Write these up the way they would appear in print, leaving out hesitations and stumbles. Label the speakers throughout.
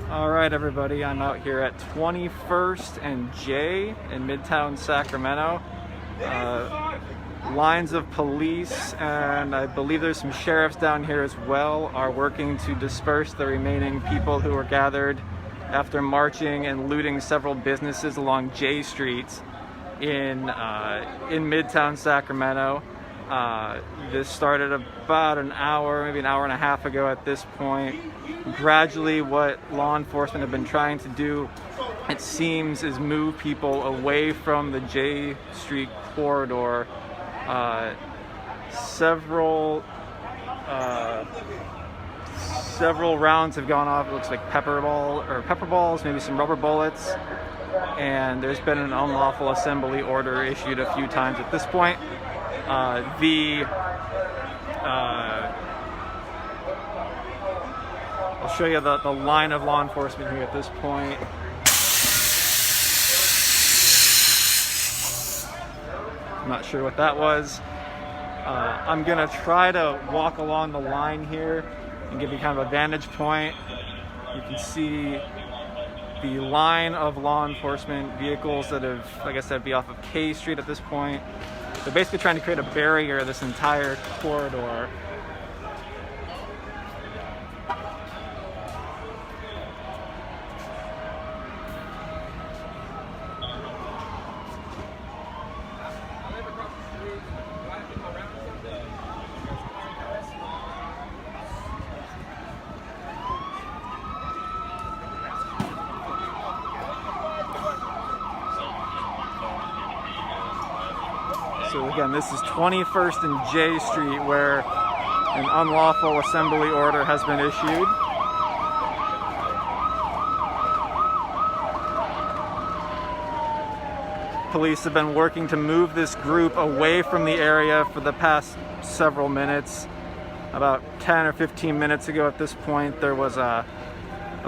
Speaker 1: All right, everybody, I'm out here at 21st and J in Midtown Sacramento. Lines of police, and I believe there's some sheriffs down here as well, are working to disperse the remaining people who were gathered after marching and looting several businesses along J Street in Midtown Sacramento. This started about an hour, maybe an hour and a half ago at this point. Gradually, what law enforcement have been trying to do, it seems, is move people away from the J Street corridor. Several rounds have gone off. It looks like pepper balls, maybe some rubber bullets, and there's been an unlawful assembly order issued a few times at this point. I'll show you the line of law enforcement here at this point. I'm not sure what that was. I'm gonna try to walk along the line here and give you kind of a vantage point. You can see the line of law enforcement vehicles that have, like I said, be off of K Street at this point. They're basically trying to create a barrier this entire corridor. So again, this is 21st and J Street, where an unlawful assembly order has been issued. Police have been working to move this group away from the area for the past several minutes. About 10 or 15 minutes ago at this point, there was a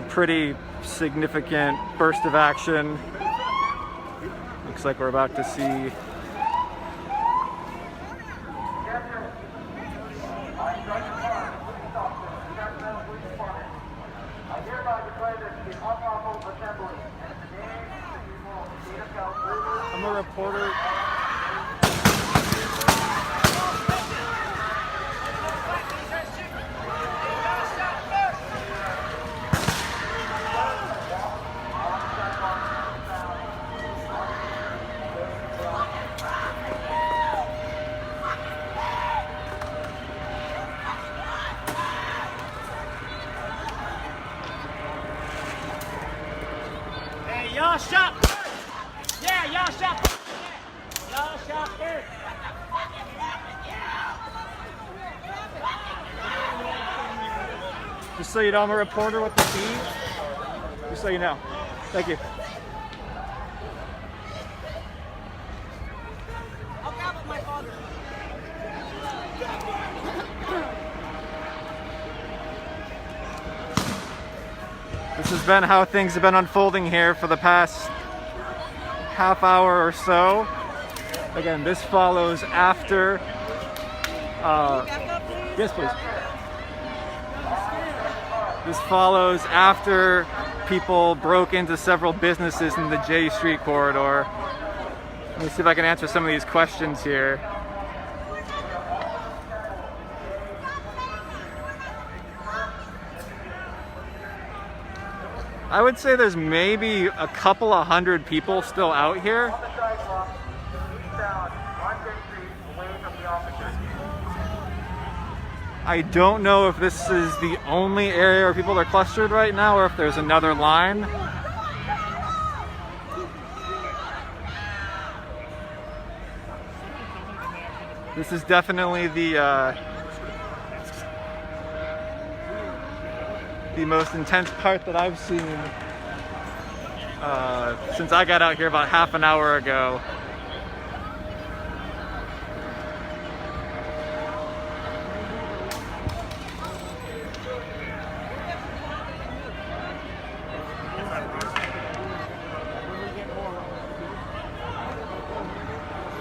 Speaker 1: pretty significant burst of action. Looks like we're about to see I'm a reporter.
Speaker 2: Hey, y'all shop first. Yeah, y'all shop first. Y'all shop first.
Speaker 1: Just so you know, I'm a reporter with the feed. Just so you know. Thank you.
Speaker 2: I'll grab with my father.
Speaker 1: This has been how things have been unfolding here for the past half hour or so. Again, this follows after. Yes, please. This follows after people broke into several businesses in the J Street corridor. Let me see if I can answer some of these questions here. I would say there's maybe a couple of hundred people still out here. I don't know if this is the only area where people are clustered right now or if there's another line. This is definitely the most intense part that I've seen since I got out here about half an hour ago.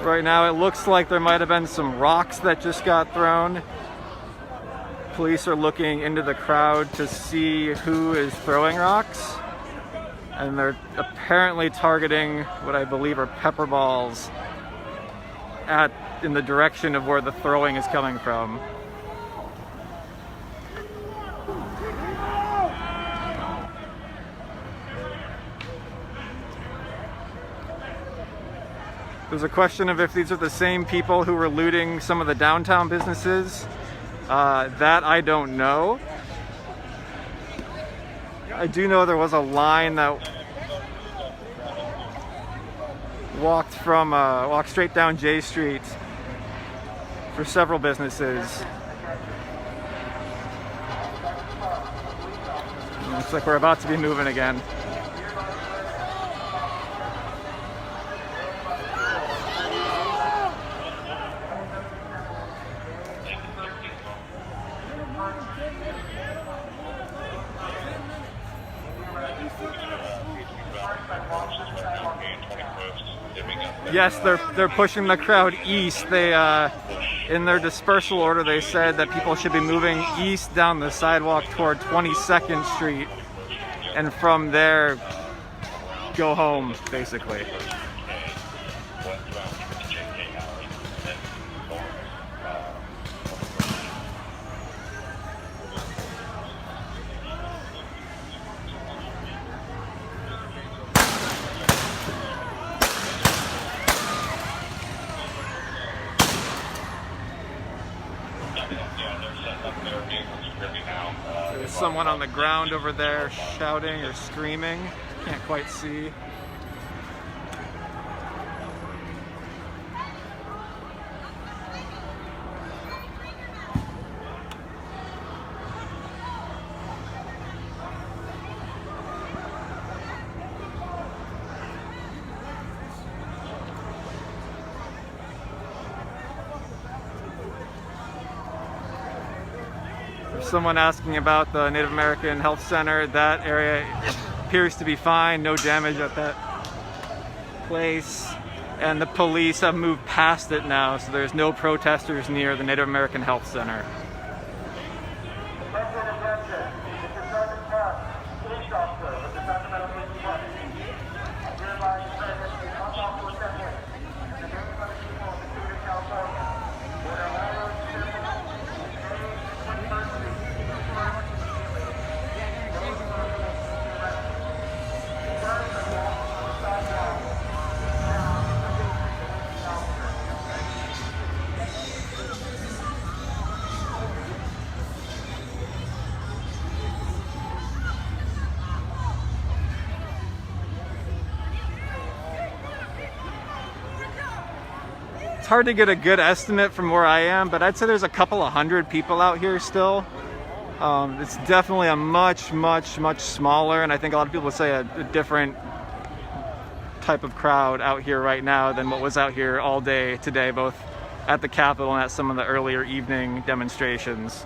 Speaker 1: Right now it looks like there might have been some rocks that just got thrown. Police are looking into the crowd to see who is throwing rocks, and they're apparently targeting what I believe are pepper balls in the direction of where the throwing is coming from. There's a question of if these are the same people who were looting some of the downtown businesses. That I don't know. I do know there was a line that walked straight down J Street for several businesses. Looks like we're about to be moving again. Yes, they're pushing the crowd east. They in their dispersal order, they said that people should be moving east down the sidewalk toward 22nd Street, and from there go home, basically. There's someone on the ground over there shouting or screaming. Can't quite see. Someone asking about the Native American Health Center. That area appears to be fine, no damage at that place. And the police have moved past it now, so there's no protesters near the Native American Health Center. It's hard to get a good estimate from where I am, but I'd say there's a couple of hundred people out here still. It's definitely a much smaller, and I think a lot of people would say a different type of crowd out here right now than what was out here all day today, both at the Capitol and at some of the earlier evening demonstrations.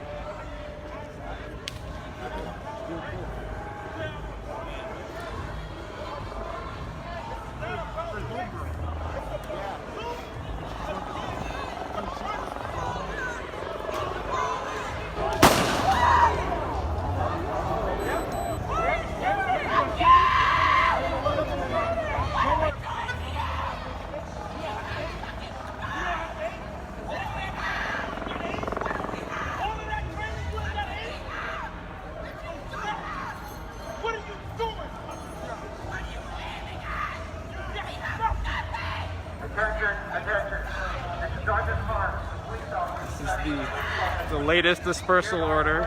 Speaker 1: This is the latest dispersal order.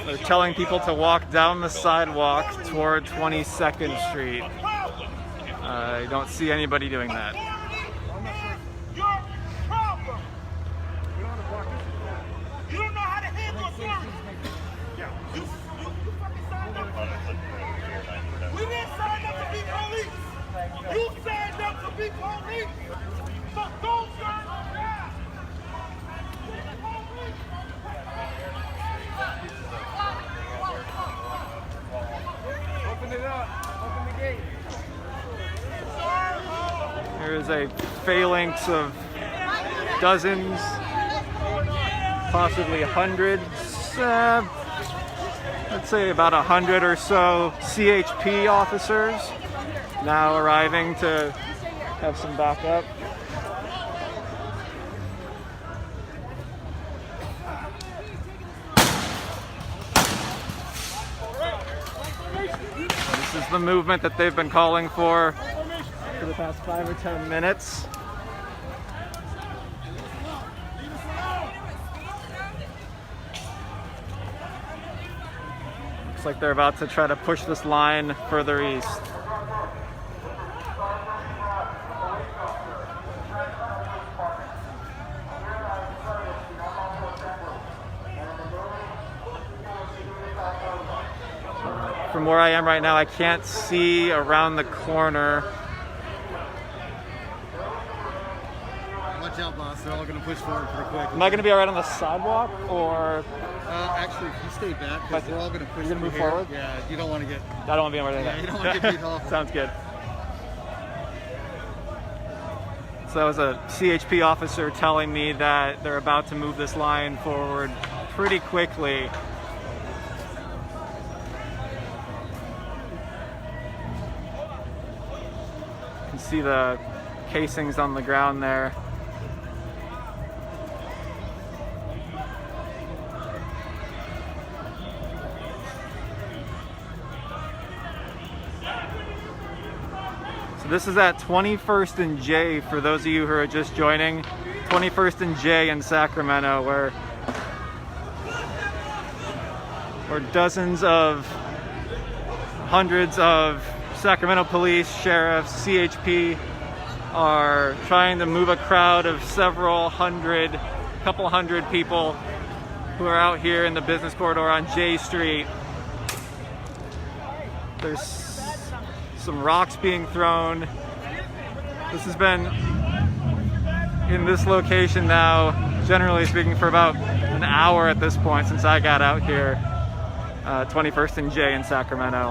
Speaker 1: They're telling people to walk down the sidewalk toward 22nd Street. I don't see anybody doing that.
Speaker 3: You don't know how to handle a service. You fucking signed up. We didn't sign up to be police. You signed up to be police. So don't sign up now.
Speaker 1: There's a phalanx of dozens, possibly hundreds, let's say about 100 or so CHP officers now arriving to have some backup. This is the movement that they've been calling for the past 5 or 10 minutes. Looks like they're about to try to push this line further east. From where I am right now, I can't see around the corner.
Speaker 4: Watch out, boss. They're all going to push forward pretty quick.
Speaker 1: Am I going to be all right on the sidewalk, or
Speaker 4: Actually, if you stay back, because they're all going to push
Speaker 1: You're gonna move
Speaker 4: through here.
Speaker 1: forward?
Speaker 4: Yeah, you don't want to get...
Speaker 1: I don't want to be anywhere
Speaker 4: Yeah,
Speaker 1: like
Speaker 4: you
Speaker 1: that.
Speaker 4: don't want to get beat off.
Speaker 1: Sounds good. So that was a CHP officer telling me that they're about to move this line forward pretty quickly. You can see the casings on the ground there. This is at 21st and J for those of you who are just joining. 21st and J in Sacramento, where dozens of, hundreds of Sacramento police, sheriffs, CHP are trying to move a crowd of couple hundred people who are out here in the business corridor on J Street. There's some rocks being thrown. This has been in this location now, generally speaking, for about an hour at this point since I got out here. 21st and J in Sacramento.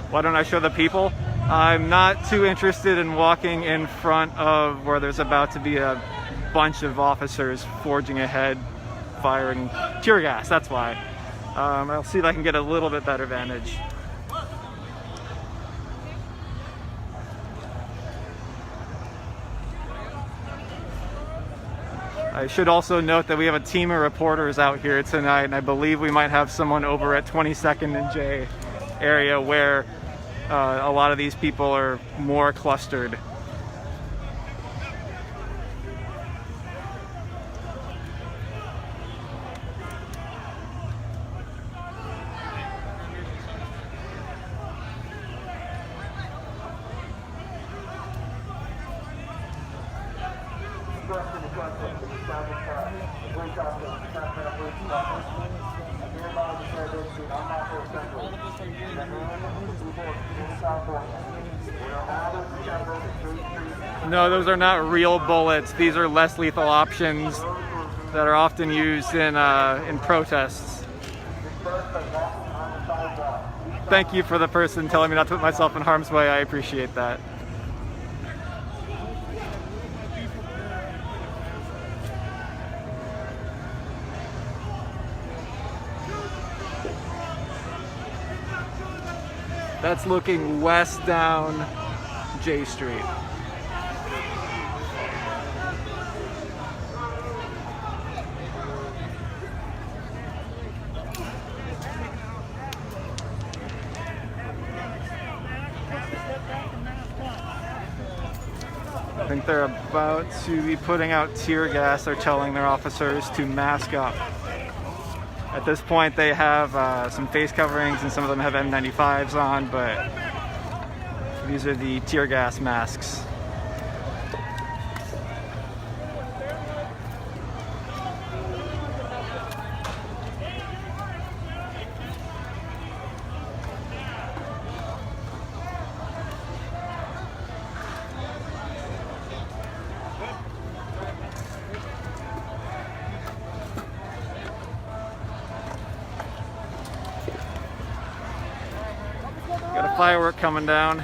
Speaker 1: Why don't I show the people? I'm not too interested in walking in front of where there's about to be a bunch of officers forging ahead, firing tear gas, that's why. I'll see if I can get a little bit better vantage. I should also note that we have a team of reporters out here tonight, and I believe we might have someone over at 22nd and J area where a lot of these people are more clustered. No, those are not real bullets. These are less lethal options that are often used in protests. Thank you for the person telling me not to put myself in harm's way. I appreciate that. That's looking west down J Street. I think they're about to be putting out tear gas. They're telling their officers to mask up. At this point, they have some face coverings, and some of them have N95s on, but these are the tear gas masks. Got a firework coming down.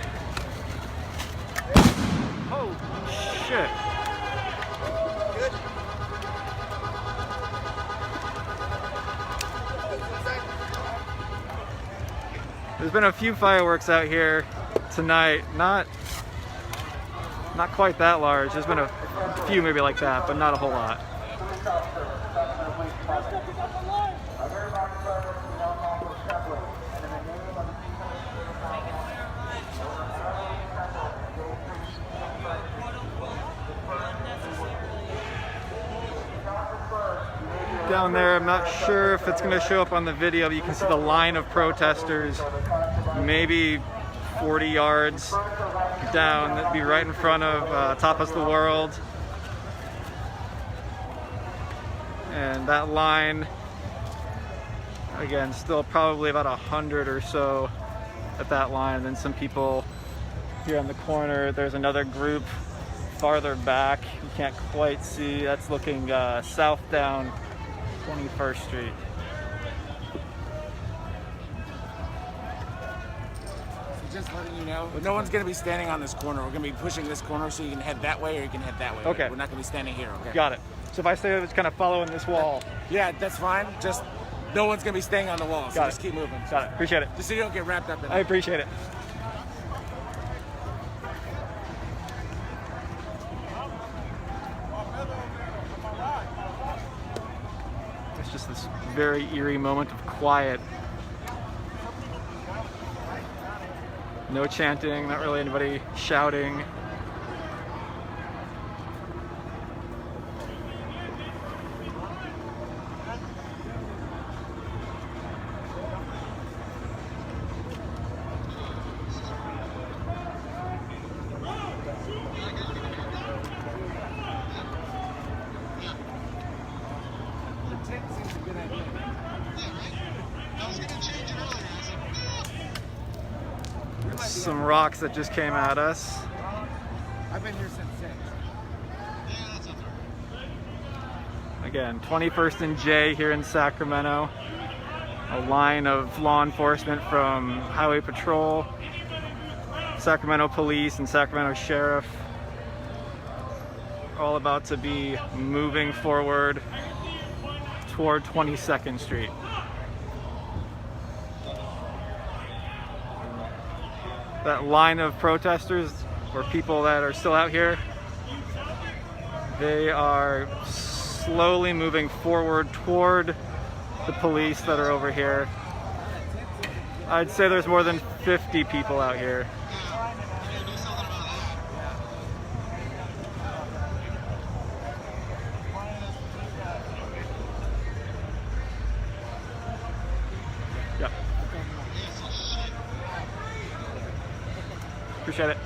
Speaker 1: There's been a few fireworks out here tonight. Not quite that large. There's been a few maybe like that, but not a whole lot. Down there, I'm not sure if it's going to show up on the video, but you can see the line of protesters, maybe 40 yards down. That'd be right in front of Tapas the World. And that line, again, still probably about 100 or so at that line. And then some people here on the corner. There's another group farther back. You can't quite see. That's looking south down 21st Street.
Speaker 5: Just letting you know, no one's going to be standing on this corner. We're going to be pushing this corner so you can head that way or you can head that way.
Speaker 1: Okay.
Speaker 5: We're not going to be standing here, okay?
Speaker 1: Got it. So if I say it's kind of following this wall.
Speaker 5: Yeah, that's fine. Just no one's going to be staying on the wall, so
Speaker 1: Got
Speaker 5: just
Speaker 1: it.
Speaker 5: keep moving.
Speaker 1: Got it. Appreciate it.
Speaker 5: Just so you don't get wrapped up in it.
Speaker 1: I appreciate it. It's just this very eerie moment of quiet. No chanting, not really anybody shouting. Some rocks that just came at us.
Speaker 5: I've been here since 6.
Speaker 1: Again, 21st and J here in Sacramento. A line of law enforcement from Highway Patrol, Sacramento Police, and Sacramento Sheriff, all about to be moving forward toward 22nd Street. That line of protesters, or people that are still out here, they are slowly moving forward toward the police that are over here. I'd say there's more than 50 people out here. Yep. Appreciate it.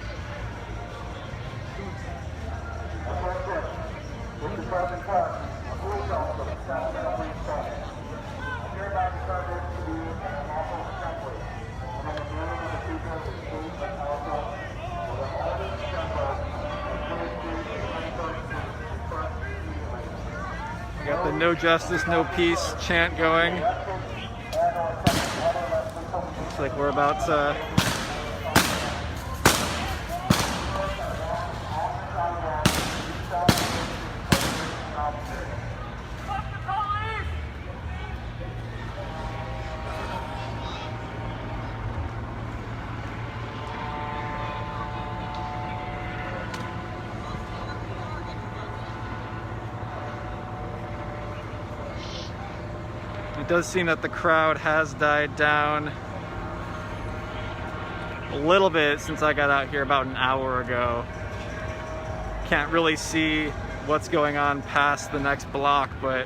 Speaker 1: We got the "No Justice, No Peace" chant going. Looks like we're about to It does seem that the crowd has died down a little bit since I got out here about an hour ago. Can't really see what's going on past the next block, but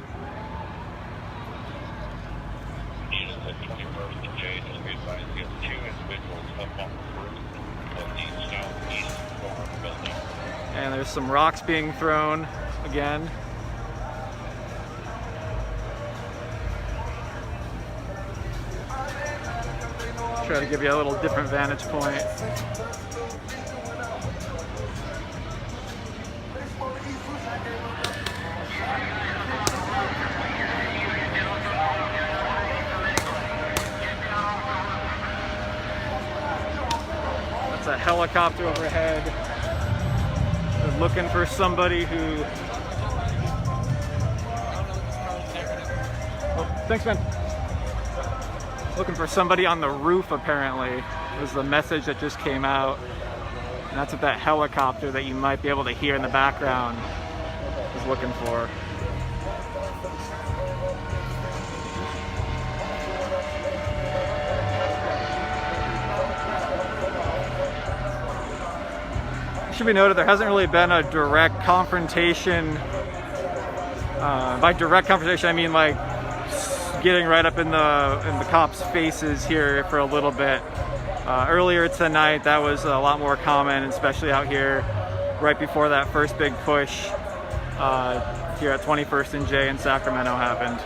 Speaker 1: and there's some rocks being thrown again. Try to give you a little different vantage point. That's a helicopter overhead. They're looking for somebody who... Oh, thanks, man. Looking for somebody on the roof, apparently, was the message that just came out. And that's what that helicopter that you might be able to hear in the background is looking for. It should be noted there hasn't really been a direct confrontation. By direct confrontation, I mean like getting right up in the cops' faces here for a little bit. Earlier tonight, that was a lot more common, especially out here right before that first big push here at 21st and J in Sacramento happened.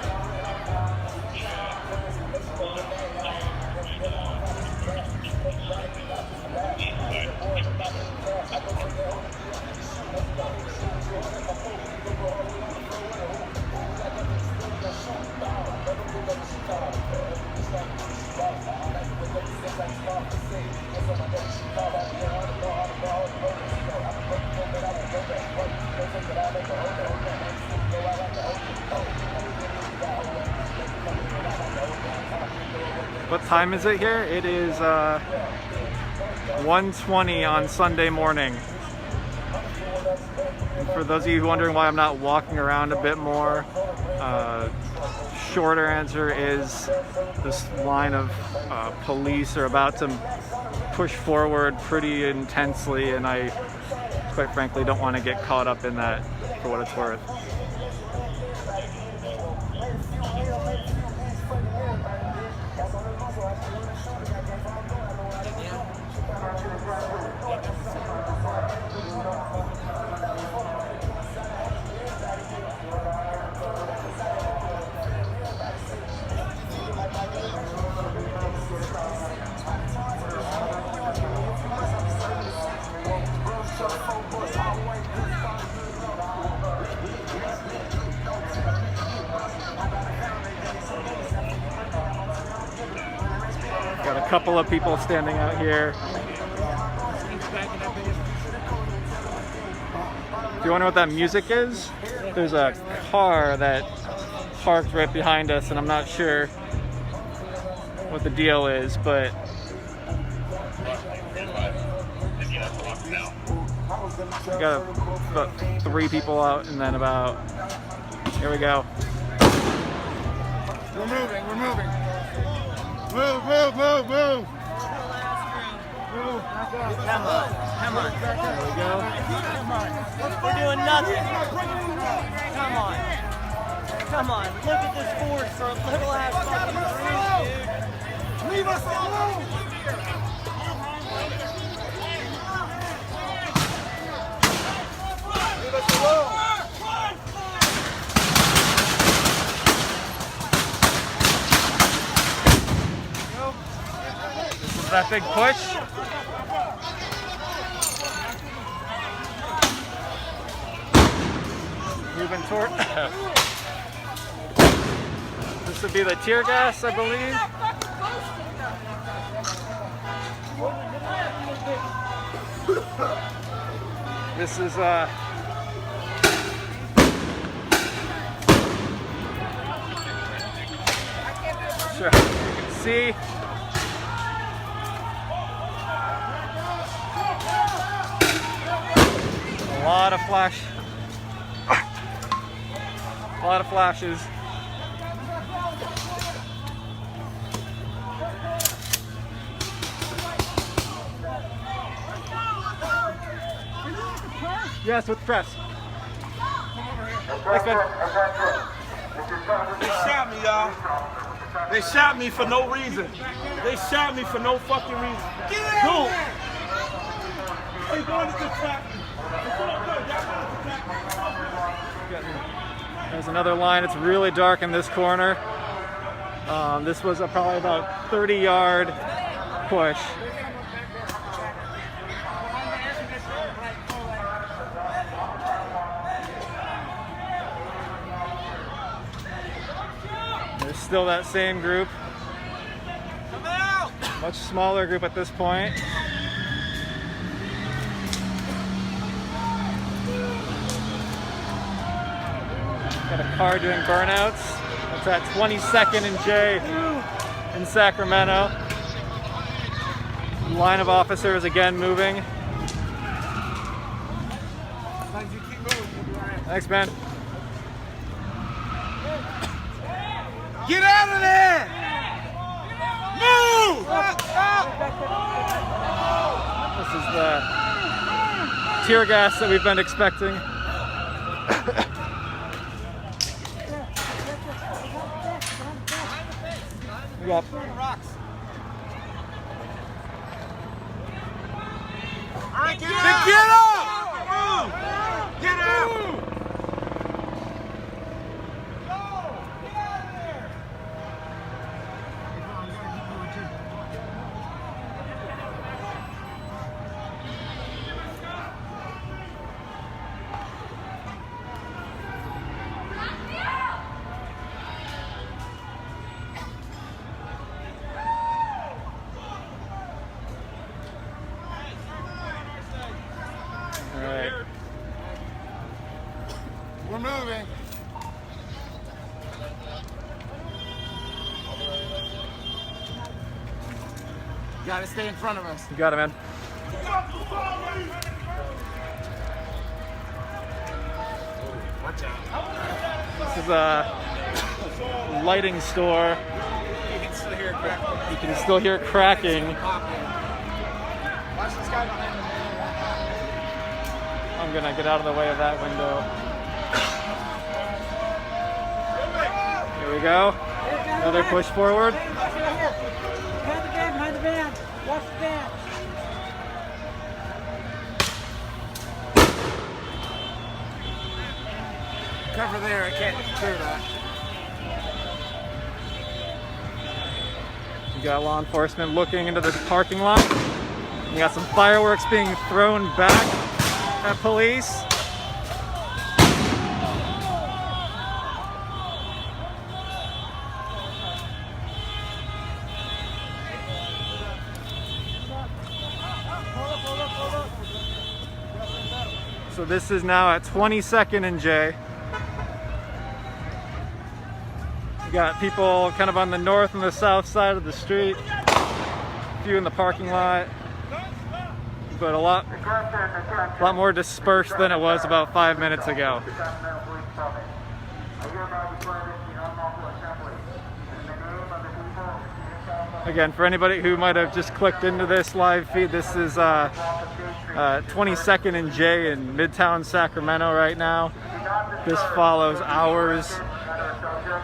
Speaker 1: What time is it here? It is 1:20 on Sunday morning. And for those of you wondering why I'm not walking around a bit more, shorter answer is this line of police are about to push forward pretty intensely, and I quite frankly don't want to get caught up in that for what it's worth. Got a couple of people standing out here. Do you wonder what that music is? There's a car that parked right behind us, and I'm not sure what the deal is, but we got about 3 people out, and then about, here we go.
Speaker 4: We're moving, we're moving. Move, move, move, move. Move.
Speaker 2: Come on.
Speaker 1: There we go.
Speaker 2: We're doing nothing. Come on. Look at this force for a little ass fucking dude.
Speaker 3: Leave us alone! Leave us alone!
Speaker 1: This is that big push. Moving toward. This would be the tear gas, I believe. This is sure, you can see. A lot of flashes. Yes, with the press. Thanks, man.
Speaker 3: They shot me, y'all. They shot me for no reason. They shot me for no fucking reason. Dude! They going to attack me.
Speaker 1: There's another line. It's really dark in this corner. This was probably about 30-yard push. There's still that same group. Much smaller group at this point. Got a car doing burnouts. That's at 22nd and J. in Sacramento. Line of officers again moving. Thanks, man.
Speaker 3: Get out of there! Move!
Speaker 1: This is the tear gas that we've been expecting. We got
Speaker 3: Rocks. Get up! Get out!
Speaker 1: all right.
Speaker 5: We're moving. You gotta stay in front of us.
Speaker 1: You got it, man.
Speaker 5: Watch out.
Speaker 1: This is a lighting store.
Speaker 5: You can still hear it cracking.
Speaker 1: You can still hear it cracking.
Speaker 5: Watch this guy behind the
Speaker 1: I'm gonna get out of the way of that window. Here we go. Another push forward.
Speaker 2: Behind the van. Watch the van.
Speaker 5: cover there. I can't clear that.
Speaker 1: You got law enforcement looking into the parking lot. You got some fireworks being thrown back at police. So this is now at 22nd and J. You got people kind of on the north and the south side of the street. A few in the parking lot. But a lot more dispersed than it was about 5 minutes ago. Again, for anybody who might have just clicked into this live feed, this is 22nd and J in Midtown Sacramento right now. This follows hours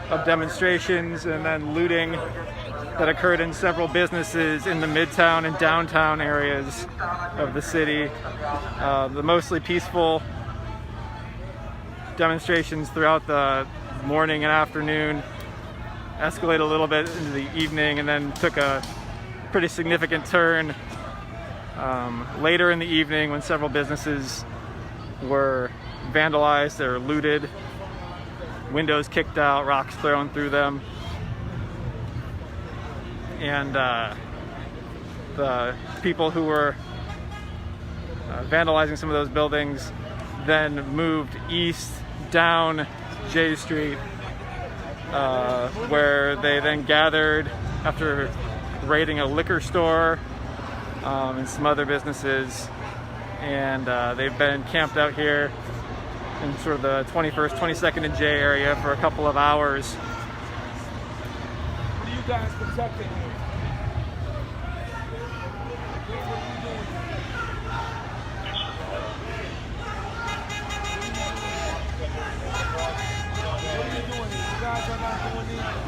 Speaker 1: of demonstrations and then looting that occurred in several businesses in the Midtown and downtown areas of the city. The mostly peaceful demonstrations throughout the morning and afternoon escalated a little bit into the evening and then took a pretty significant turn later in the evening when several businesses were vandalized or looted, windows kicked out, rocks thrown through them. And the people who were vandalizing some of those buildings then moved east down J Street, where they then gathered after raiding a liquor store and some other businesses. And they've been camped out here in sort of the 21st, 22nd and J area for a couple of hours.
Speaker 3: What are you guys protecting here? What are you doing? You guys are not doing anything.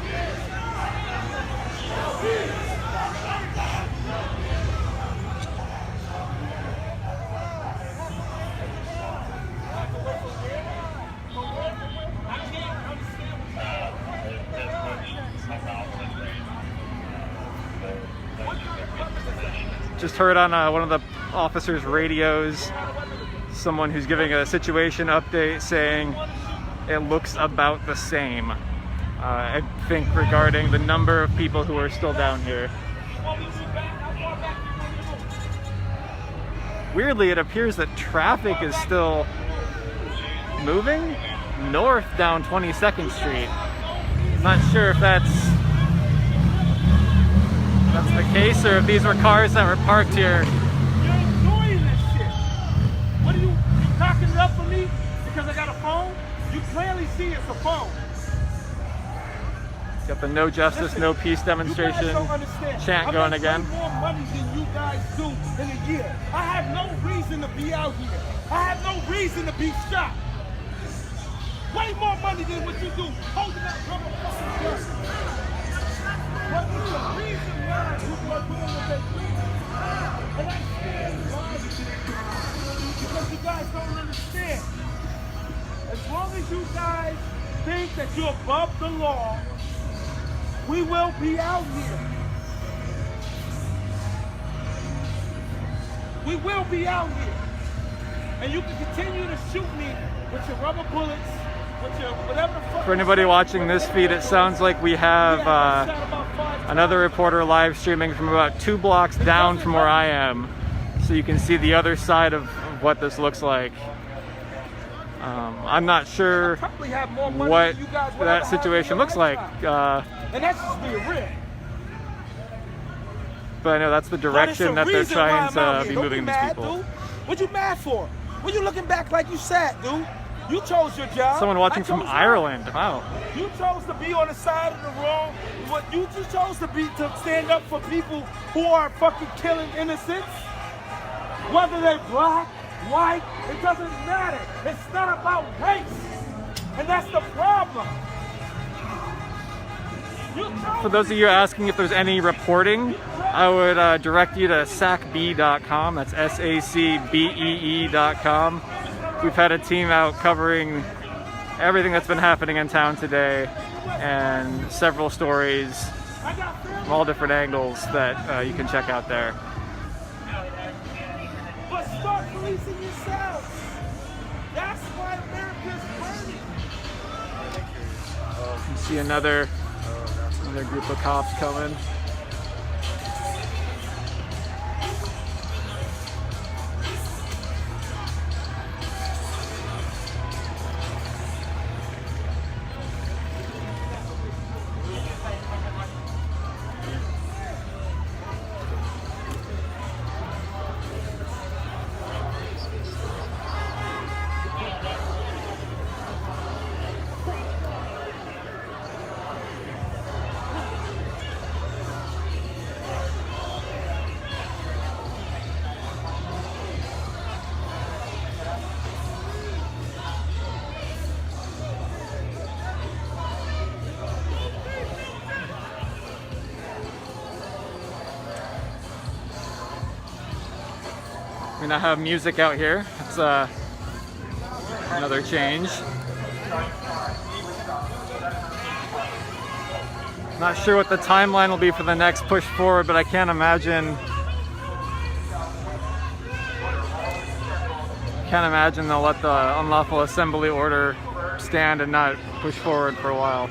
Speaker 1: Just heard on one of the officers' radios someone who's giving a situation update saying it looks about the same. I think regarding the number of people who are still down here. Weirdly, it appears that traffic is still moving north down 22nd Street. I'm not sure if that's case or if these were cars that were parked here.
Speaker 3: You're enjoying this shit. What are you cocking it up for me because I got a phone? You clearly see it's a phone.
Speaker 1: Got the no justice, no peace demonstration
Speaker 3: You guys don't understand.
Speaker 1: chant going again.
Speaker 3: I make way more money than you guys do in a year. I have no reason to be out here. I have no reason to be shot. Way more money than what you do holding that motherfucking gun. But there's a reason why people are doing what they do. And I stand why. Because you guys don't understand. As long as you guys think that you're above the law, we will be out here. We will be out here. And you can continue to shoot me with your rubber bullets, with your whatever the fuck.
Speaker 1: For anybody watching this feed, it sounds like we have another reporter live streaming from about 2 blocks down from where I am. So you can see the other side of what this looks like. I'm not sure what that situation looks like.
Speaker 3: And that's just being real.
Speaker 1: But I know that's the direction that they're trying to be moving these people.
Speaker 3: Dude. What you mad for? What you looking back like you sad, dude? You chose your job.
Speaker 1: Someone watching
Speaker 3: I
Speaker 1: from
Speaker 3: chose
Speaker 1: Ireland.
Speaker 3: mine.
Speaker 1: Wow.
Speaker 3: You chose to be on the side of the wrong. What you just chose to stand up for people who are fucking killing innocents. Whether they're black, white, it doesn't matter. It's not about race. And that's the problem.
Speaker 1: For those of you asking if there's any reporting, I would direct you to sacbee.com. That's SACBEE.com. We've had a team out covering everything that's been happening in town today and several stories from all different angles that you can check out there.
Speaker 3: But start policing yourselves. That's why America's burning.
Speaker 1: You see another group of cops coming. We now have music out here. It's another change. Not sure what the timeline will be for the next push forward, but I can't imagine they'll let the unlawful assembly order stand and not push forward for a while.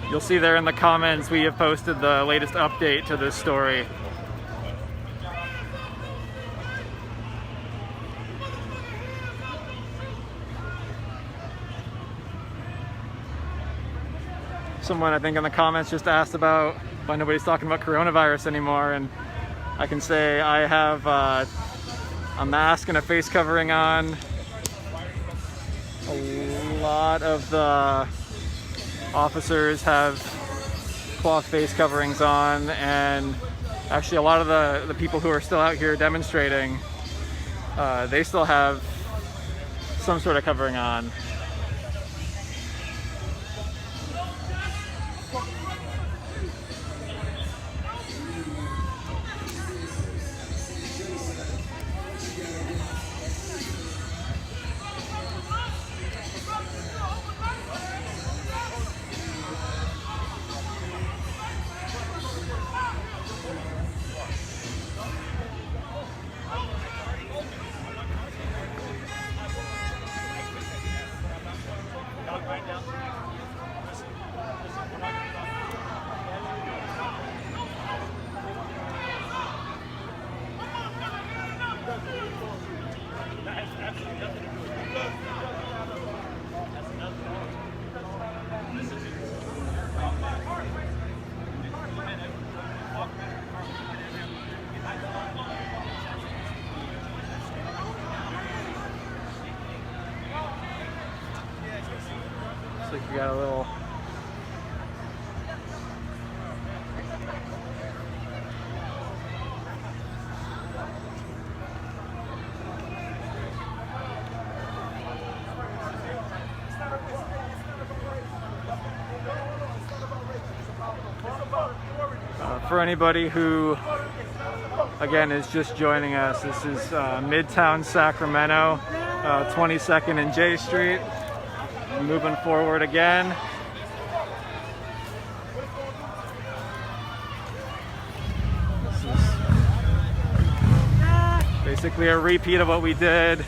Speaker 1: You'll see there in the comments we have posted the latest update to this story. Someone I think in the comments just asked about why nobody's talking about coronavirus anymore, and I can say I have a mask and a face covering on. A lot of the officers have cloth face coverings on, and actually a lot of the people who are still out here demonstrating, they still have some sort of covering on. Looks like we got a little. For anybody who, again, is just joining us, this is Midtown Sacramento, 22nd and J Street. Moving forward again. This is basically a repeat of what we did.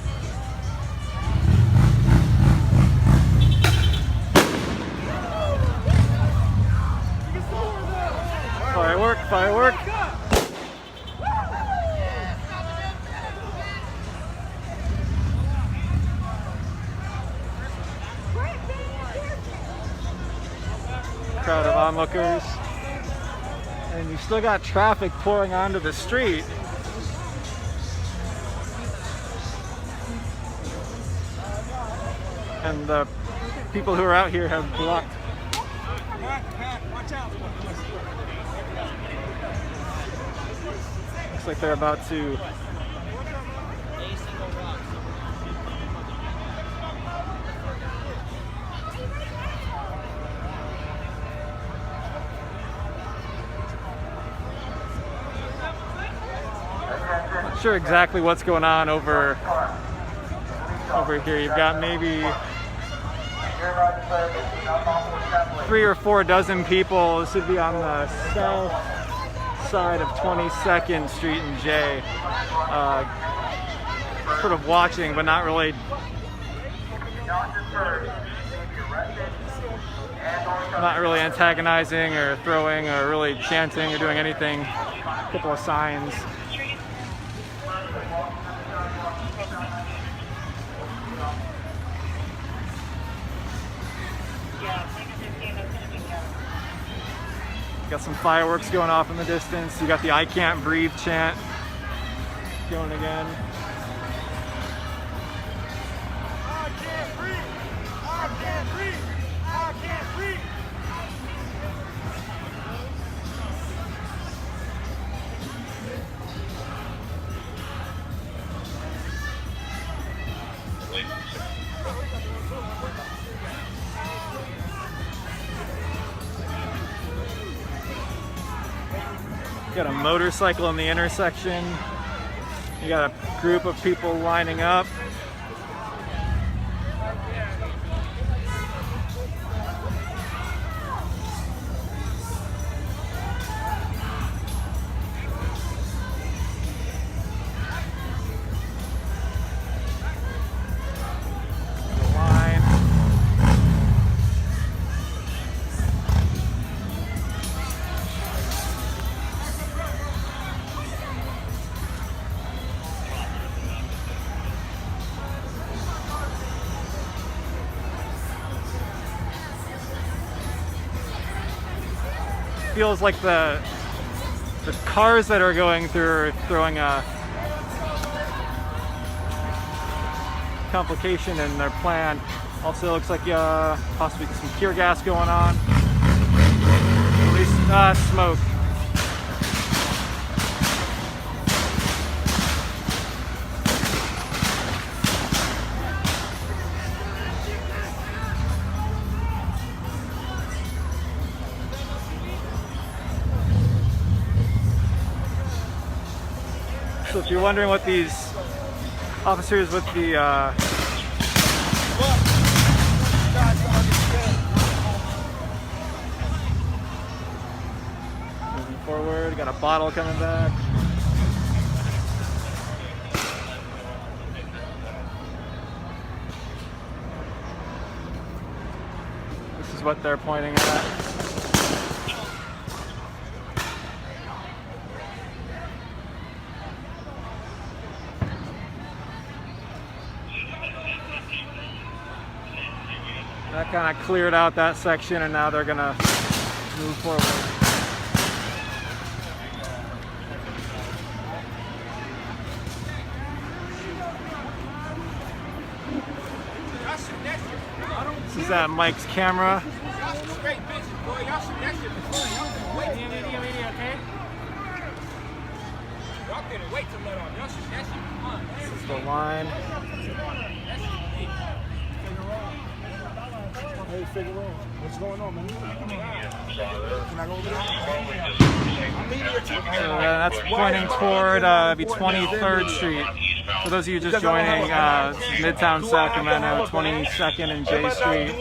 Speaker 1: Firework, firework. Crowd of onlookers. And you still got traffic pouring onto the street. And the people who are out here have blocked. Looks like they're about to not sure exactly what's going on over here. You've got maybe 3 or 4 dozen people. This would be on the south side of 22nd Street and J, sort of watching but not really antagonizing or throwing or really chanting or doing anything. A couple of signs. Got some fireworks going off in the distance. You got the "I can't breathe" chant going again.
Speaker 4: I can't breathe. I can't breathe. I can't breathe.
Speaker 1: Got a motorcycle in the intersection. You got a group of people lining up. Feels like the cars that are going through are throwing a complication in their plan. Also looks like possibly some tear gas going on. At least smoke. So if you're wondering what these officers with the moving forward, got a bottle coming back. This is what they're pointing at. That kind of cleared out that section, and now they're gonna move forward. This is at Mike's camera.
Speaker 2: Straight bitches, boy. Y'all should that shit before. Y'all couldn't wait. Media, okay? Y'all couldn't wait to let off. Y'all should that shit be fun.
Speaker 1: This is the line.
Speaker 3: Hey, Figueroa, what's going on, man? Can I go over there?
Speaker 1: So that's pointing toward be 23rd Street. For those of you just joining, Midtown Sacramento, 22nd and J Street.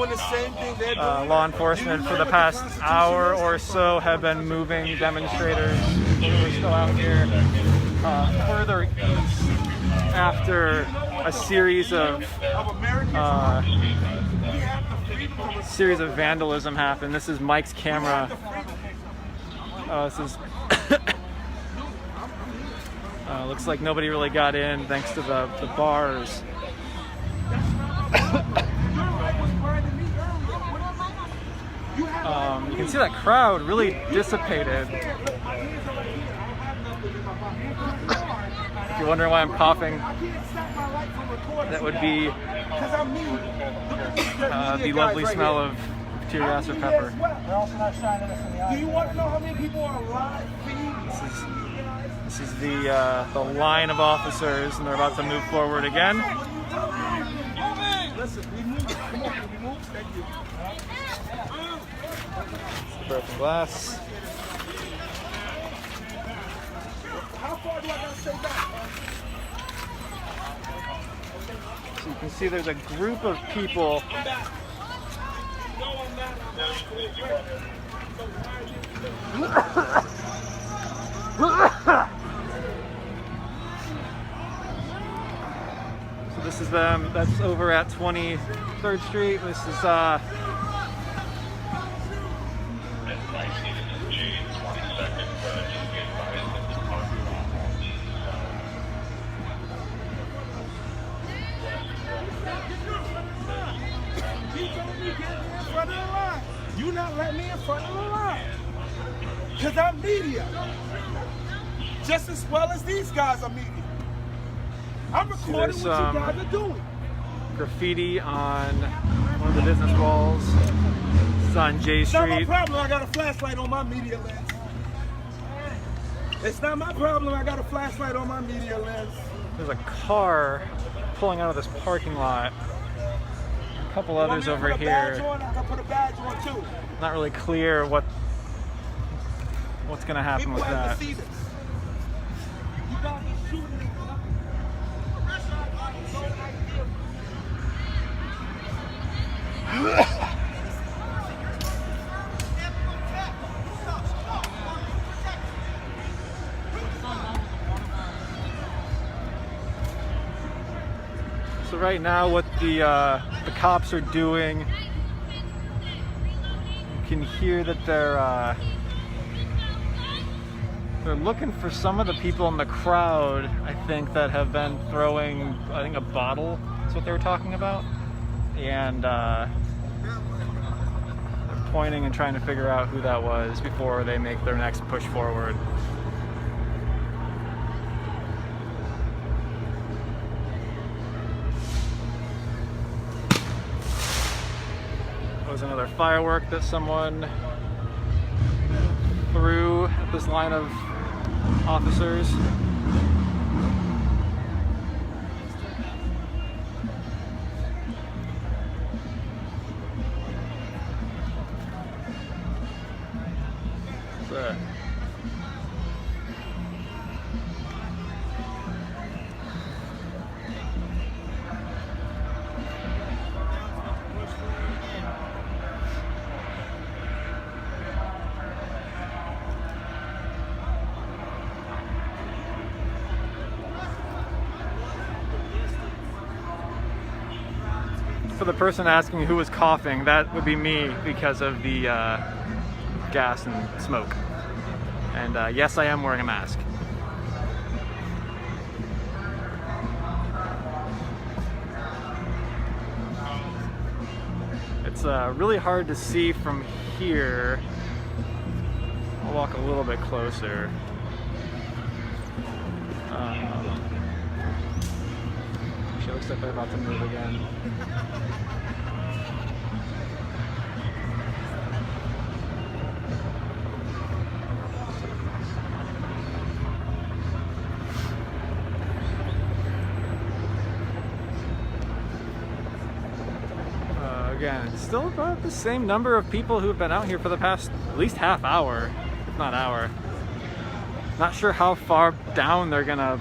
Speaker 1: Law enforcement for the past hour or so have been moving demonstrators who are still out here further east after a series of vandalism happened. This is Mike's camera. This is looks like nobody really got in thanks to the bars. You can see that crowd really dissipated. If you're wondering why I'm coughing, that would be the lovely smell of tear gas or pepper.
Speaker 3: Do you want to know how many people are alive?
Speaker 1: This is the line of officers, and they're about to move forward again.
Speaker 3: Listen, we move. Come on, we move. Thank you.
Speaker 1: Broken glass.
Speaker 3: How far do I gotta stay back?
Speaker 1: So you can see there's a group of people. So this is them. That's over at 23rd Street. This is
Speaker 3: You not let me in front of the line. Because I'm media. Just as well as these guys are media. I'm recording what you guys are doing.
Speaker 1: Graffiti on one of the business walls. This is on J
Speaker 3: It's not my
Speaker 1: Street.
Speaker 3: problem I got a flashlight on my media lens. It's not my problem I got a flashlight on my media lens.
Speaker 1: There's a car pulling out of this parking lot. A couple others over
Speaker 3: I
Speaker 1: here.
Speaker 3: can put a badge on too.
Speaker 1: Not really clear what's gonna happen
Speaker 3: People
Speaker 1: with
Speaker 3: have
Speaker 1: that.
Speaker 3: to see this. You guys are shooting me.
Speaker 1: So right now, what the cops are doing, you can hear that they're looking for some of the people in the crowd, I think, that have been throwing, I think, a bottle. That's what they were talking about, and they're pointing and trying to figure out who that was before they make their next push forward. That was another firework that someone threw at this line of officers. So, for the person asking who was coughing, that would be me because of the gas and smoke. And yes, I am wearing a mask. It's really hard to see from here. I'll walk a little bit closer. She looks like they're about to move again. Again, it's still about the same number of people who have been out here for the past at least half hour, if not hour. Not sure how far down they're gonna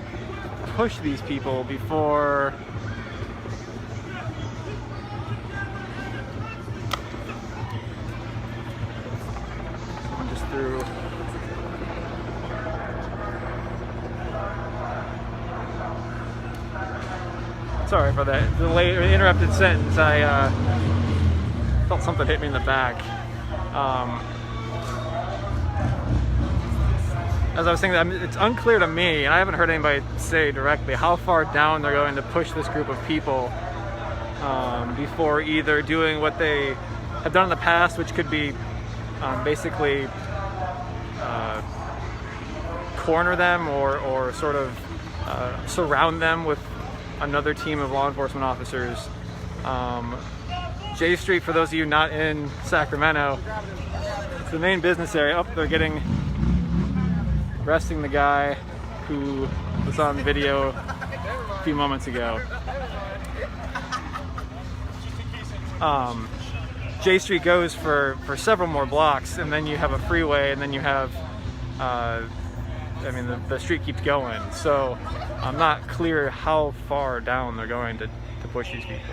Speaker 1: push these people before someone just threw. Sorry for that delayed or interrupted sentence. I felt something hit me in the back. As I was saying, it's unclear to me, and I haven't heard anybody say directly how far down they're going to push this group of people before either doing what they have done in the past, which could be basically corner them or sort of surround them with another team of law enforcement officers. J Street, for those of you not in Sacramento, it's the main business area. Oh, they're arresting the guy who was on video a few moments ago. J Street goes for several more blocks, and then you have a freeway, and then you have the street keeps going, so I'm not clear how far down they're going to push these people.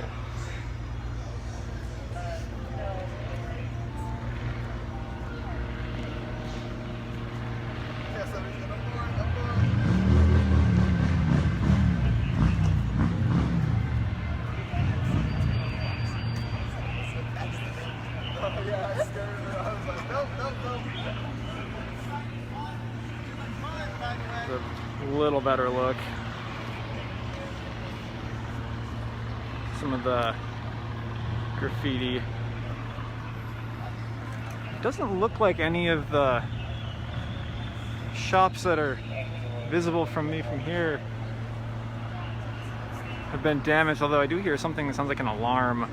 Speaker 1: A little better look. Some of the graffiti. It doesn't look like any of the shops that are visible from me from here have been damaged, although I do hear something that sounds like an alarm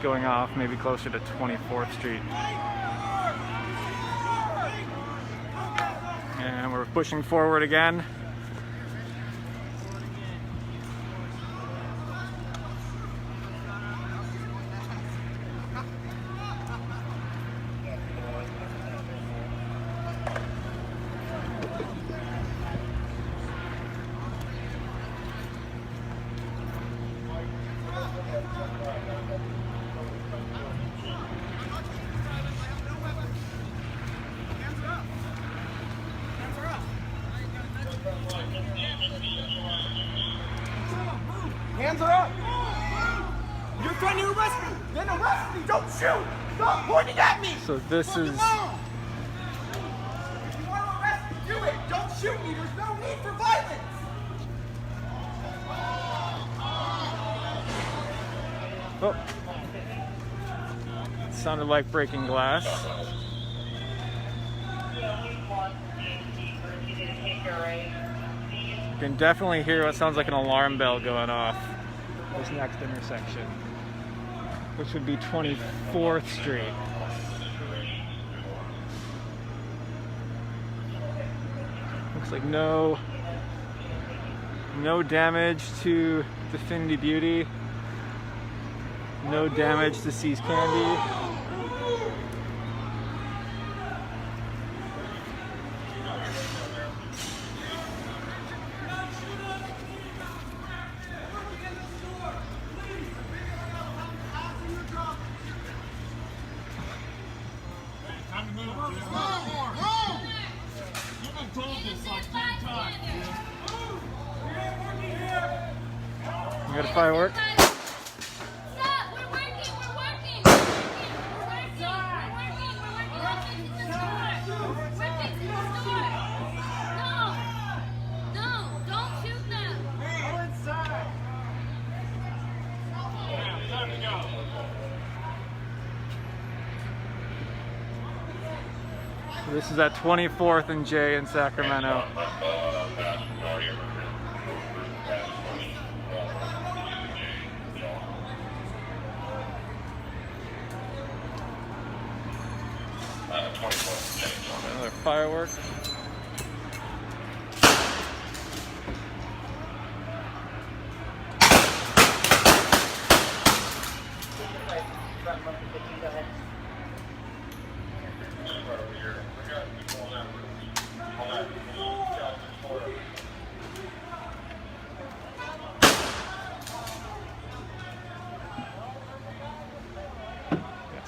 Speaker 1: going off, maybe closer to 24th Street. And we're pushing forward again.
Speaker 4: Hands are up! You're trying to arrest me! Then arrest me! Don't shoot! Stop pointing at me!
Speaker 1: So this is...
Speaker 4: If you want to arrest me, do it! Don't shoot me! There's no need for violence!
Speaker 1: Oh. It sounded like breaking glass. You can definitely hear what sounds like an alarm bell going off this next intersection, which would be 24th Street. Looks like no damage to Definity Beauty, no damage to See's Candy. You got a firework?
Speaker 6: Stop! We're working! We're working! We're fixing the store! We're fixing the store! No! Don't shoot them!
Speaker 4: Go inside!
Speaker 2: Time to go.
Speaker 1: This is at 24th and J in Sacramento. Another firework.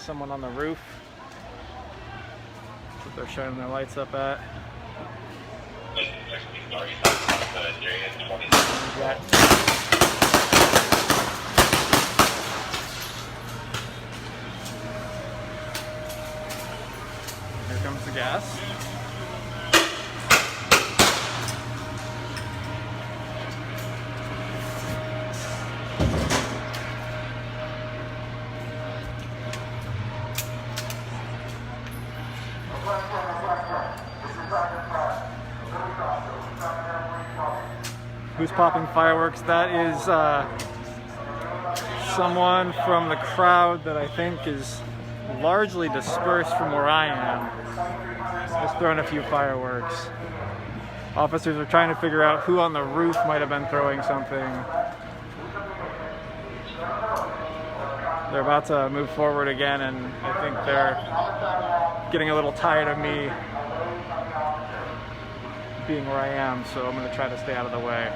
Speaker 1: Someone on the roof. That's what they're shining their lights up at. Yeah. Here comes the gas. Who's popping fireworks? That is someone from the crowd that I think is largely dispersed from where I am. Just throwing a few fireworks. Officers are trying to figure out who on the roof might have been throwing something. They're about to move forward again, and I think they're getting a little tired of me being where I am, so I'm going to try to stay out of the way.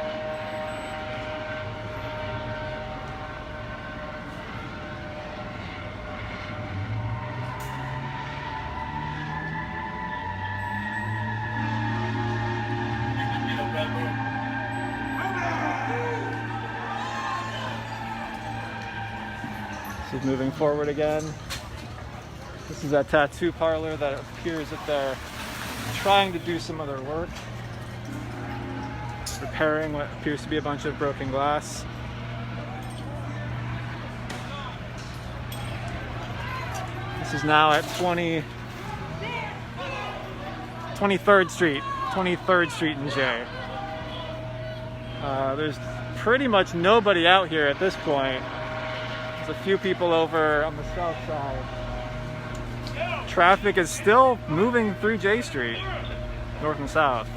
Speaker 1: This is moving forward again. This is that tattoo parlor that appears that they're trying to do some other work. Repairing what appears to be a bunch of broken glass. This is now at 23rd Street and J. There's pretty much nobody out here at this point. There's a few people over on the south side. Traffic is still moving through J Street, north and south.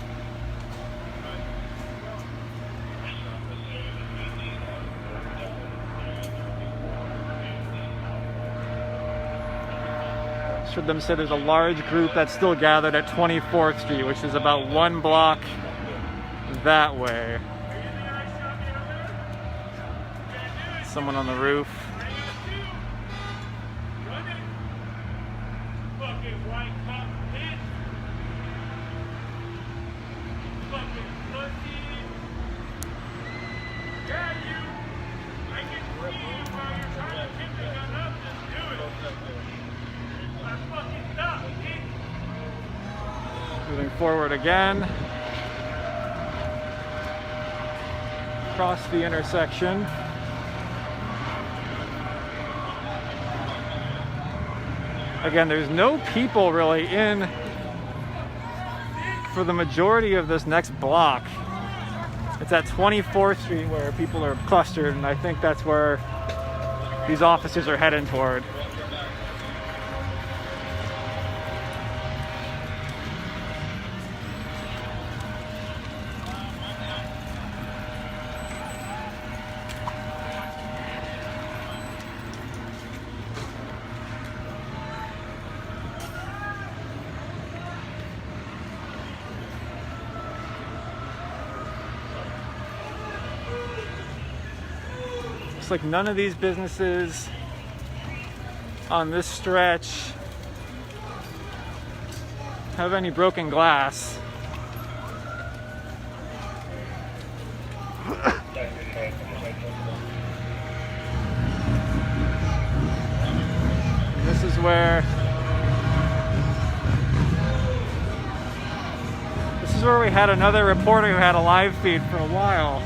Speaker 1: Should them say there's a large group that's still gathered at 24th Street, which is about 1 block that way. Someone on the roof. Moving forward again. Across the intersection. Again, there's no people really in for the majority of this next block. It's at 24th Street where people are clustered, and I think that's where these officers are heading toward. Looks like none of these businesses on this stretch have any broken glass. This is where we had another reporter who had a live feed for a while.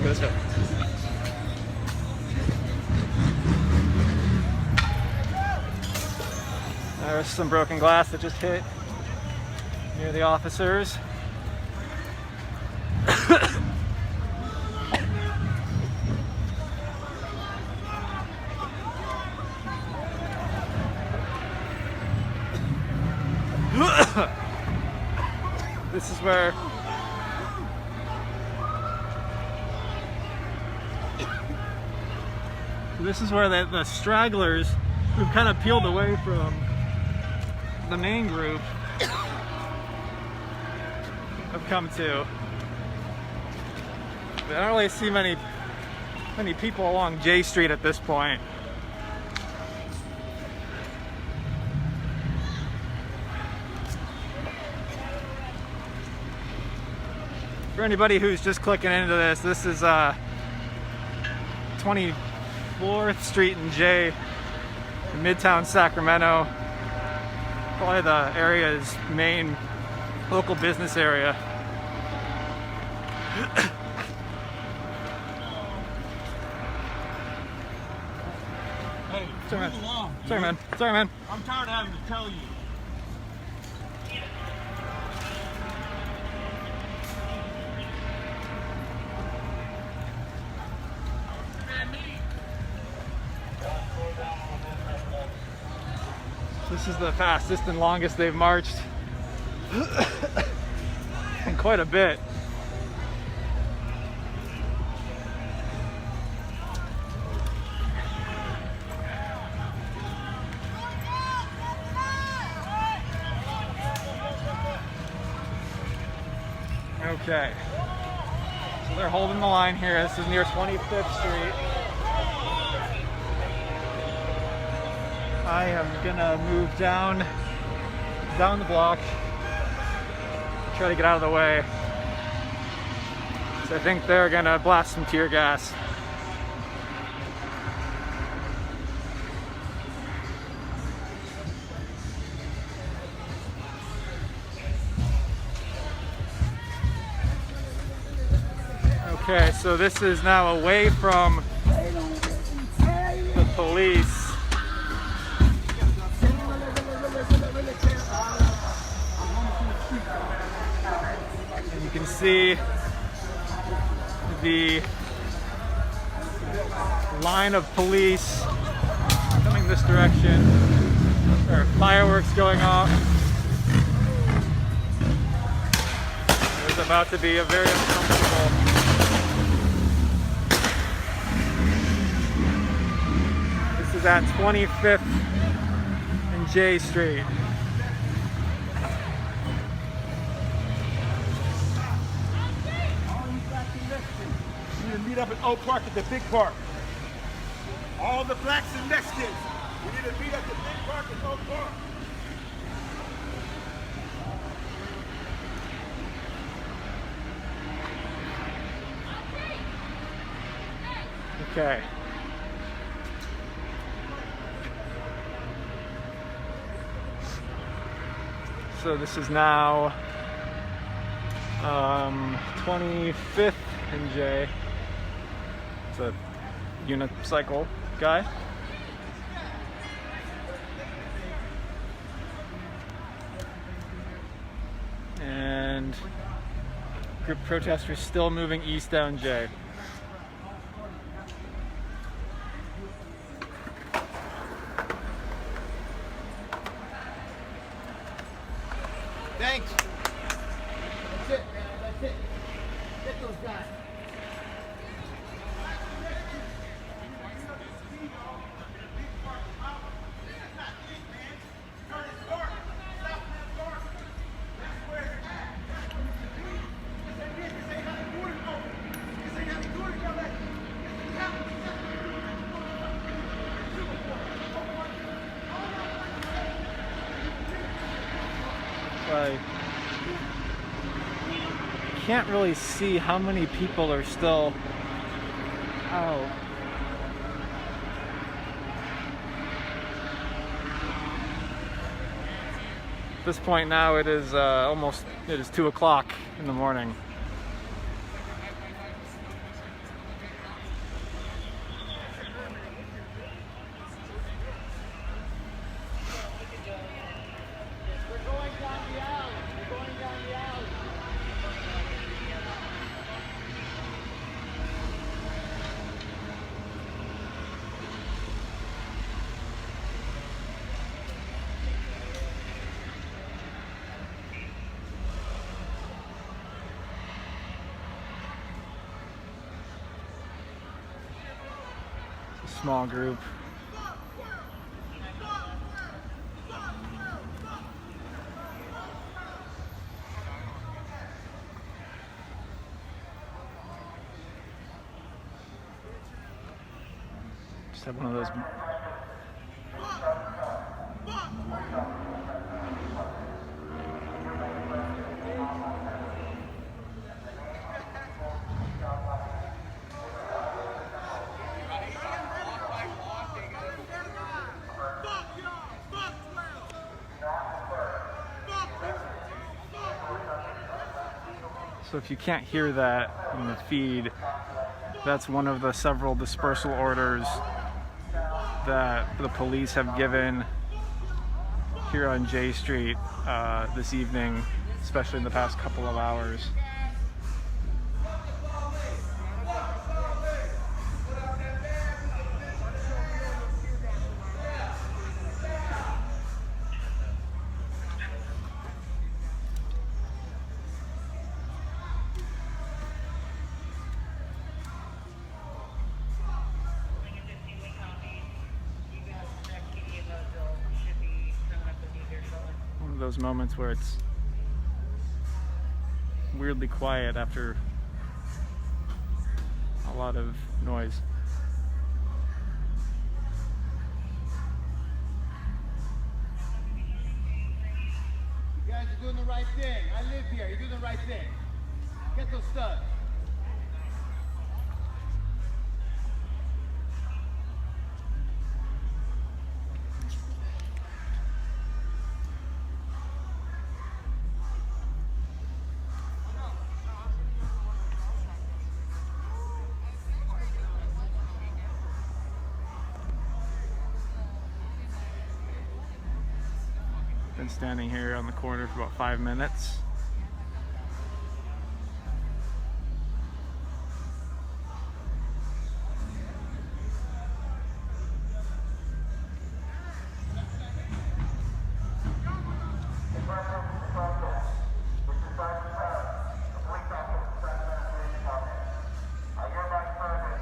Speaker 1: Let's go. There's some broken glass that just hit near the officers. This is where the stragglers who've kind of peeled away from the main group I've come to. But I don't really see many people along J Street at this point. For anybody who's just clicking into this, this is 24th Street and J in Midtown Sacramento. Probably the area's main local business area.
Speaker 3: Hey,
Speaker 1: Sorry, man.
Speaker 3: move along, dude.
Speaker 1: Sorry, man. Sorry, man.
Speaker 3: I'm tired of having to tell you.
Speaker 1: This is the fastest and longest they've marched in quite a bit. Okay, so they're holding the line here. This is near 25th Street. I am gonna move down the block, try to get out of the way. So I think they're gonna blast some tear gas. Okay, so this is now away from the police. And you can see the line of police coming this direction. There are fireworks going off. There's about to be a very uncomfortable This is at 25th and J Street.
Speaker 3: We need to meet up at Oak Park at the big park. All the blacks and Mexicans. We need to meet at the big park at Oak Park.
Speaker 1: Okay. So this is now 25th and J. It's a unicycle guy. And group protesters still moving east down J.
Speaker 4: Thanks. That's it, man. That's it. Get those guys.
Speaker 1: I can't really see how many people are still out. At this point now it is it is 2 o'clock in the morning. Small group. Just have one of those. So if you can't hear that in the feed, that's one of the several dispersal orders that the police have given here on J Street this evening, especially in the past couple of hours. One of those moments where it's weirdly quiet after a lot of noise.
Speaker 4: You guys are doing the right thing. I live here. You're doing the right thing. Get those studs.
Speaker 1: Been standing here on the corner for about 5 minutes.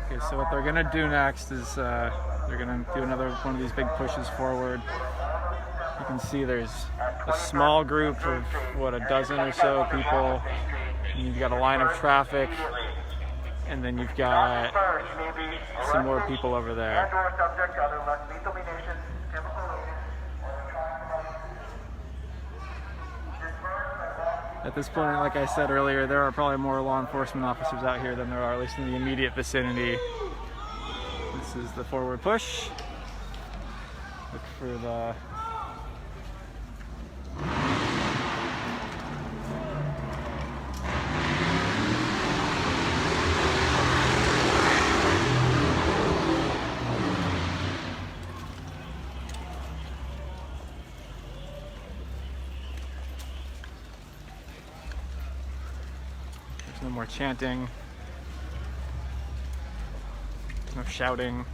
Speaker 1: Okay, so what they're gonna do next is they're gonna do another one of these big pushes forward. You can see there's a small group of, what, a dozen or so people. And you've got a line of traffic, and then you've got some more people over there. At this point, like I said earlier, there are probably more law enforcement officers out here than there are, at least in the immediate vicinity. This is the forward push. Look for the no more chanting, no shouting.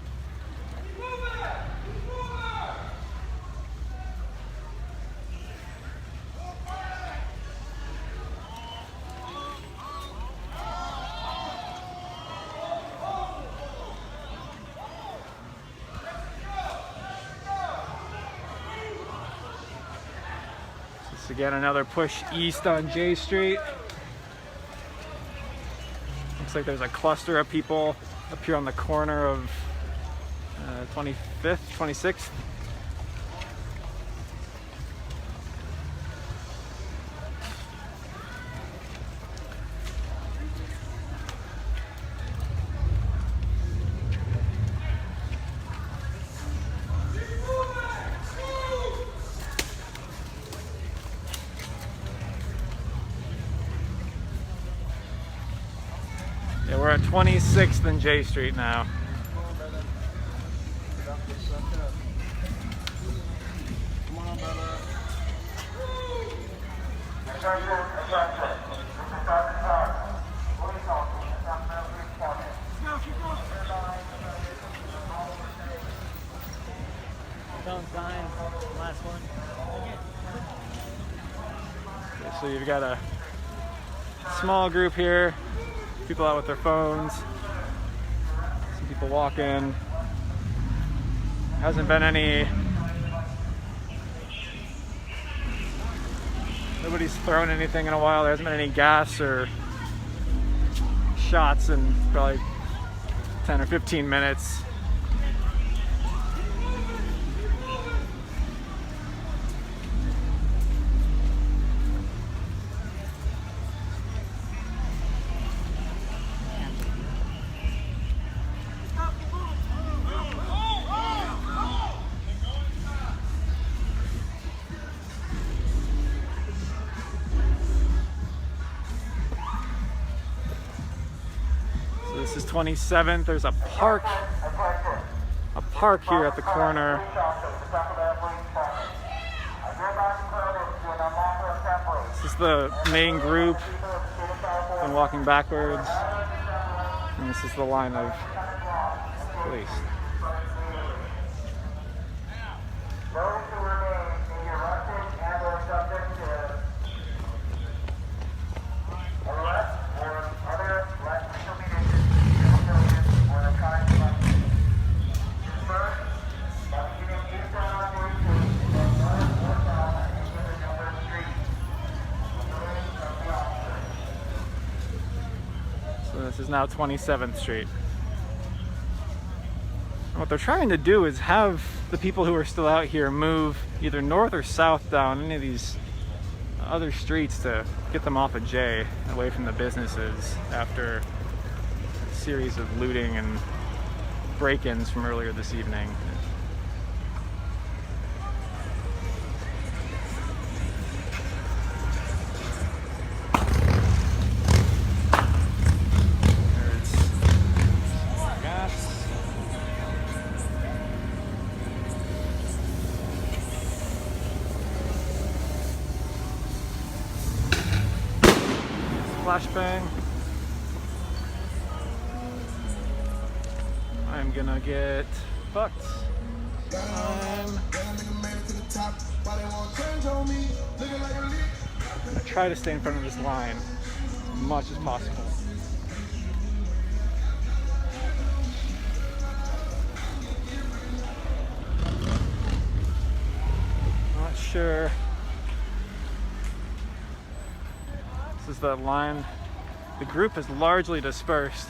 Speaker 1: This is again another push east on J Street. Looks like there's a cluster of people up here on the corner of 25th, 26th. Yeah, we're at 26th and J Street now.
Speaker 2: Last one.
Speaker 1: Okay, so you've got a small group here, people out with their phones, some people walking. Hasn't been any, nobody's thrown anything in a while. There hasn't been any gas or shots in probably 10 or 15 minutes. This is 27th. There's a park here at the corner. This is the main group. I'm walking backwards, and this is the line of police.
Speaker 7: Those who remain may be arrested and or subject to arrest or other less inconveniences, humiliation, or the kind of dispersed by beginning eastbound on 42 and north or south on any of the numbered streets. Removing of the officer.
Speaker 1: So this is now 27th Street. And what they're trying to do is have the people who are still out here move either north or south down any of these other streets to get them off of J, away from the businesses after a series of looting and break-ins from earlier this evening. Flashbang. I'm gonna get fucked. I'm gonna try to stay in front of this line as much as possible. Not sure. This is the line. The group is largely dispersed.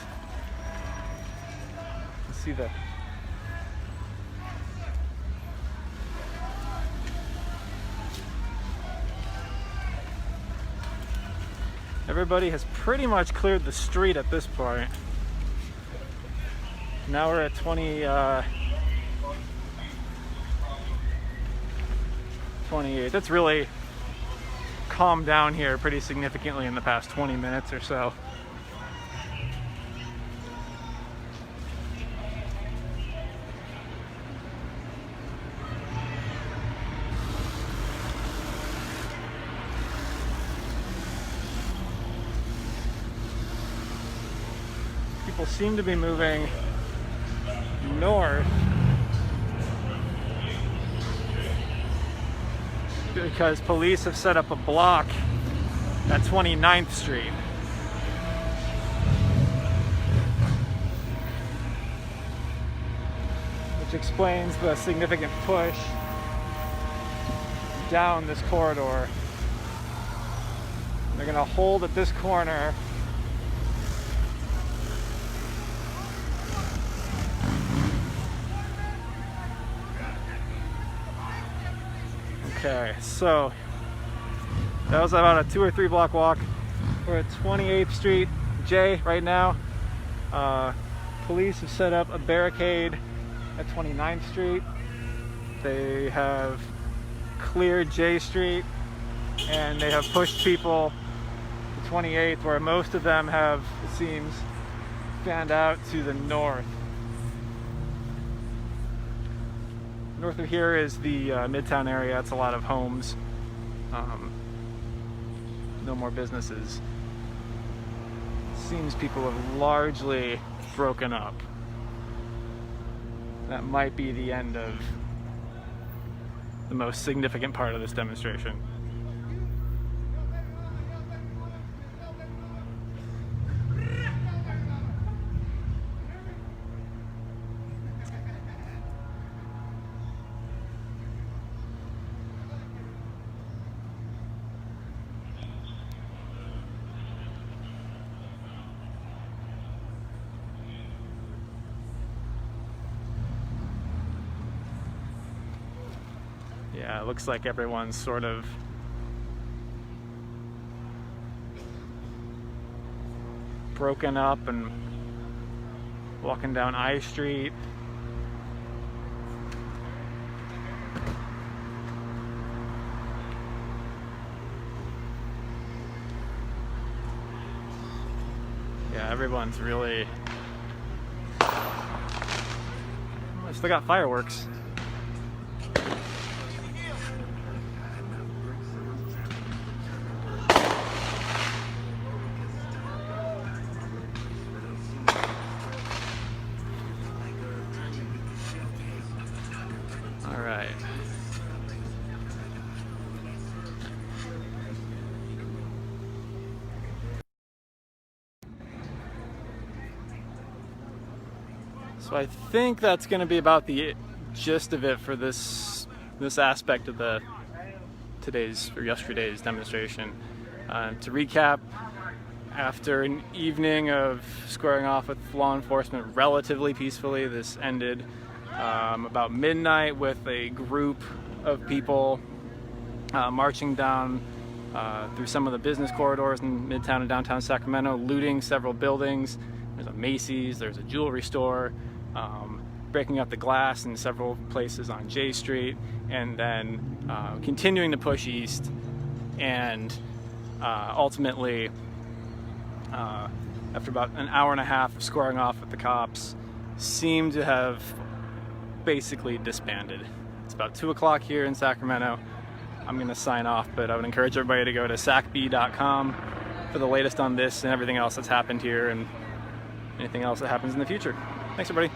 Speaker 1: Let's see the everybody has pretty much cleared the street at this point. Now we're at 28. That's really calmed down here pretty significantly in the past 20 minutes or so. People seem to be moving north because police have set up a block at 29th Street. Which explains the significant push down this corridor. They're gonna hold at this corner. Okay, so that was about a 2 or 3 block walk. We're at 28th Street J right now. Police have set up a barricade at 29th Street. They have cleared J Street and they have pushed people to 28th, where most of them have, it seems, fanned out to the north. North of here is the Midtown area. It's a lot of homes. No more businesses. Seems people have largely broken up. That might be the end of the most significant part of this demonstration. Yeah, it looks like everyone's sort of broken up and walking down I Street. Yeah, everyone's really they got fireworks. All right. So I think that's going to be about the gist of it for this aspect of the today's or yesterday's demonstration. To recap, after an evening of squaring off with law enforcement relatively peacefully, this ended about midnight with a group of people marching down through some of the business corridors in Midtown and downtown Sacramento, looting several buildings. There's a Macy's, there's a jewelry store, breaking up the glass in several places on J Street, and then continuing to push east, and ultimately, after about an hour and a half of squaring off with the cops, seemed to have basically disbanded. It's about 2 o'clock here in Sacramento. I'm going to sign off, but I would encourage everybody to go to sacb.com for the latest on this and everything else that's happened here and anything else that happens in the future. Thanks, everybody.